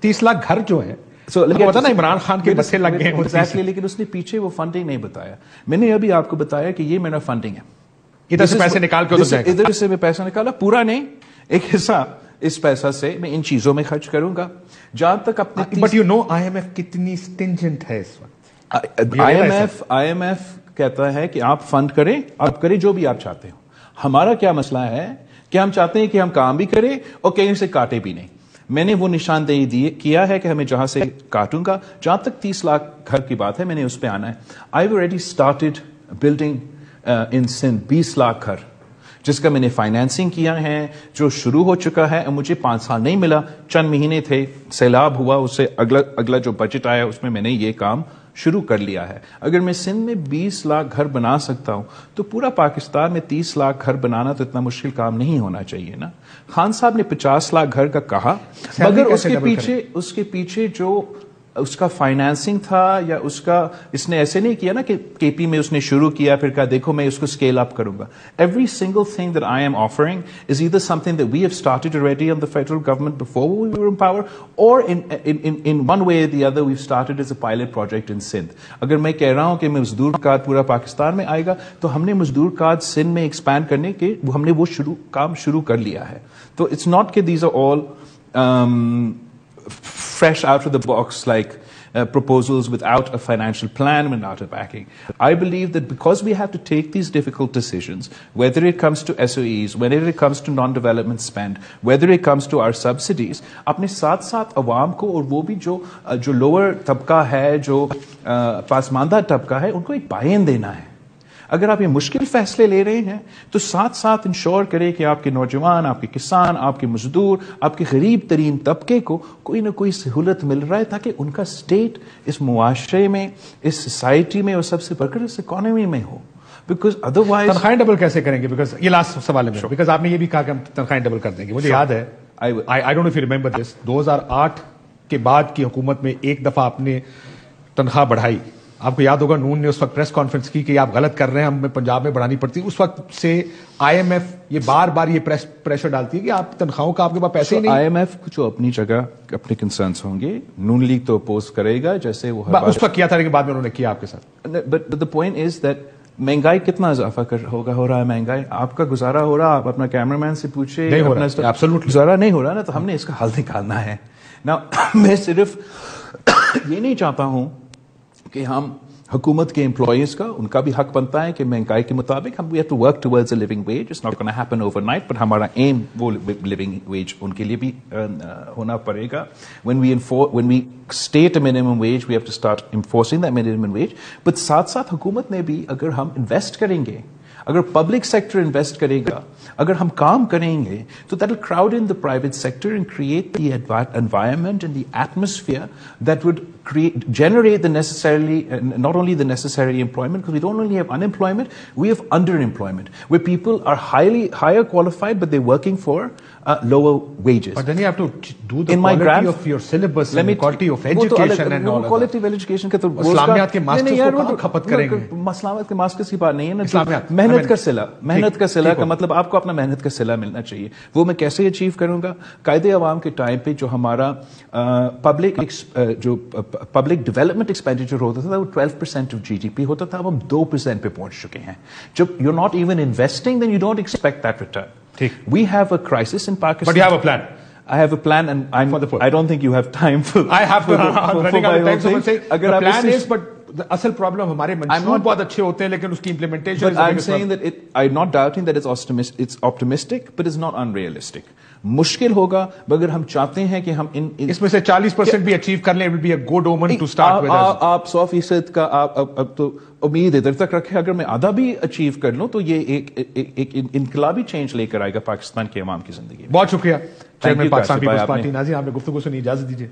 30 لاکھ گھر جو ہیں پتا نا عمران خان کے مسئلے لگ گئے ہیں، لیکن اس نے پیچھے وہ فنڈنگ نہیں بتایا. میں نے ابھی آپ کو بتایا کہ یہ میرا فنڈنگ ہے، ادھر سے پیسے نکال کے ادھر سے میں پیسہ نکالا، پورا نہیں، ایک حصہ اس پیسہ سے میں ان چیزوں میں خرچ کروں گا. جہاں تک اپنے but you know I M F کتنی اسٹنجنٹ ہے اس وقت. آئی ایم ایف کہتا ہے کہ آپ فنڈ کریں، آپ کریں جو بھی آپ چاہتے ہو. ہمارا کیا مسئلہ ہے کہ ہم چاہتے ہیں کہ ہم کام بھی کریں اور کہیں سے کاٹے بھی نہیں. میں نے وہ نشاندہی کیا ہے کہ ہمیں جہاں سے کاٹوں گا. جہاں تک 30 لاکھ گھر کی بات ہے، میں نے اس پہ آنا ہے. آئی آلریڈی اسٹارٹیڈ بلڈنگ ان سندھ 20 لاکھ گھر، جس کا میں نے فائنینسنگ کیا ہے، جو شروع ہو چکا ہے. مجھے 5 سال نہیں ملا، چند مہینے تھے، سیلاب ہوا، اس سے اگلا جو بجٹ آیا اس میں نے یہ کام شروع کر لیا ہے. اگر میں سندھ میں 20 لاکھ گھر بنا سکتا ہوں تو پورا پاکستان میں 30 لاکھ گھر بنانا تو اتنا مشکل کام نہیں ہونا چاہیے نا. خان صاحب نے 50 لاکھ گھر کا کہا، مگر اس کے پیچھے جو اس کا فائنینسنگ تھا یا اس نے ایسے نہیں کیا نا کہ کے پی میں اس نے شروع کیا پھر کہا دیکھو میں اس کو اسکیل اپ کروں گا. Every single thing that I am offering is either some thing that we have started already on the federal government before we were in power, اور in one way the other we started as a pilot project ان سندھ. اگر میں کہہ رہا ہوں کہ مزدور card پورا پاکستان میں آئے گا تو ہم نے مزدور کارڈ سندھ میں ایکسپینڈ کرنے کے ہم نے وہ کام شروع کر لیا ہے. تو اٹس ناٹ کہ these are all fresh out of the box like proposals without a financial plan, without a backing. I believe that because we have to take these difficult decisions, whether it comes to SOEs, whether it comes to non-development spend, whether it comes to our subsidies, اپنے ساتھ ساتھ عوام کو اور وہ بھی جو lower طبقہ ہے، جو پسماندہ طبقہ ہے، ان کو ایک بائن دینا ہے. اگر آپ یہ مشکل فیصلے لے رہے ہیں تو ساتھ ساتھ انشور کریں کہ آپ کے نوجوان، آپ کے کسان، آپ کے مزدور، آپ کے غریب ترین طبقے کو کوئی نہ کوئی سہولت مل رہا ہے تاکہ ان کا اسٹیٹ اس معاشرے میں، اس سوسائٹی میں اور سب سے بڑھ کر اس اکانومی میں ہو. بیکاز ادروائز تنخواہیں ڈبل کیسے کریں گے؟ بیکاز یہ لاسٹ سوال ہے، بیکاز آپ نے یہ بھی کہا کہ ہم تنخواہیں ڈبل کر دیں گے. مجھے یاد ہے، I don't know if you remember this, 2008 کے بعد کی حکومت میں ایک دفعہ آپ نے تنخواہ بڑھائی. آپ کو یاد ہوگا نون نے اس وقت پریس کانفرنس کی کہ آپ غلط کر رہے ہیں، ہمیں پنجاب میں بڑھانی پڑتی. اس وقت سے آئی ایم ایف یہ بار بار یہ پریشر ڈالتی ہے کہ آپ تنخواہوں کا آپ کے پاس پیسے نہیں. آئی ایم ایف جو اپنی جگہ اپنے کنسرنس ہوں گے، نون لیگ تو اپوز کرے گا جیسے وہ اس وقت کیا تھا، لیکن بعد میں انہوں نے کیا آپ کے ساتھ. But the point is that مہنگائی کتنا اضافہ ہو رہا ہے. مہنگائی آپ کا گزارا ہو رہا، آپ اپنا کیمرہ مین سے پوچھے، گزارا نہیں ہو رہا نا، تو ہم نے اس کا حل نکالنا ہے نا. میں صرف یہ نہیں چاہتا ہوں کہ ہم حکومت کے امپلائیز کا ان کا بھی حق بنتا ہے کہ مہنگائی کے مطابق ہم we have to work towards a living wage. It's not gonna happen overnight, but ہمارا ایم وہ لیونگ ویج ان کے لیے بھی ہونا پڑے گا. when we state a minimum wage, we have to start enforcing that minimum wage. but ساتھ ساتھ حکومت نے بھی اگر ہم انویسٹ کریں گے، اگر پبلک سیکٹر انویسٹ کرے گا، اگر ہم کام کریں گے تو that will crowd in the private sector and create the environment and the atmosphere that would generate the necessarily not only the necessary employment, because we don't only have unemployment, we have underemployment where people are higher qualified but they're working for lower wages. But then you have to do the quality of your syllabus and the quality of education and all. Quality of education کا تو اسلامیات کے masters کو کہاں کھپت کریں گے؟ اسلامیات کے masters کی بات نہیں ہے نا. محنت کا صلہ کا مطلب آپ کو اپنا محنت کا صلہ ملنا چاہیے. وہ میں کیسے اچیو کروں گا؟ قائد عوام کے ٹائم پہ جو ہمارا پبلک ڈیولپمنٹ ایکسپینڈیچر ہوتا تھا وہ 12% آف GDP ہوتا تھا. اب ہم 2% پہ پہنچ چکے ہیں. جب you not even investing then you don't expect that return. We have a crisis in Pakistan. But you have a plan. I have a plan, and I don't think you have time for. I have to. Running out of time, so say the plan is, but the asal problem ہمارے منصوب بہت اچھے ہوتے ہیں لیکن اس کی implementation. But I'm saying that I'm not doubting that it's optimistic, but it's not unrealistic. مشکل ہوگا مگر ہم چاہتے ہیں کہ ہم اس میں سے 40% بھی اچیو کر لیں. It will be a good omen to start with. آپ 100% کا اب تو امید ادھر تک رکھے. اگر میں آدھا بھی اچیو کر لوں تو یہ ایک انقلابی چینج لے کر آئے گا پاکستان کے عوام کی زندگی میں. بہت شکریہ چیئرمین پاکستان پیپلز پارٹی. ناظرین آپ نے گفتگو سنی، اجازت دیجیے.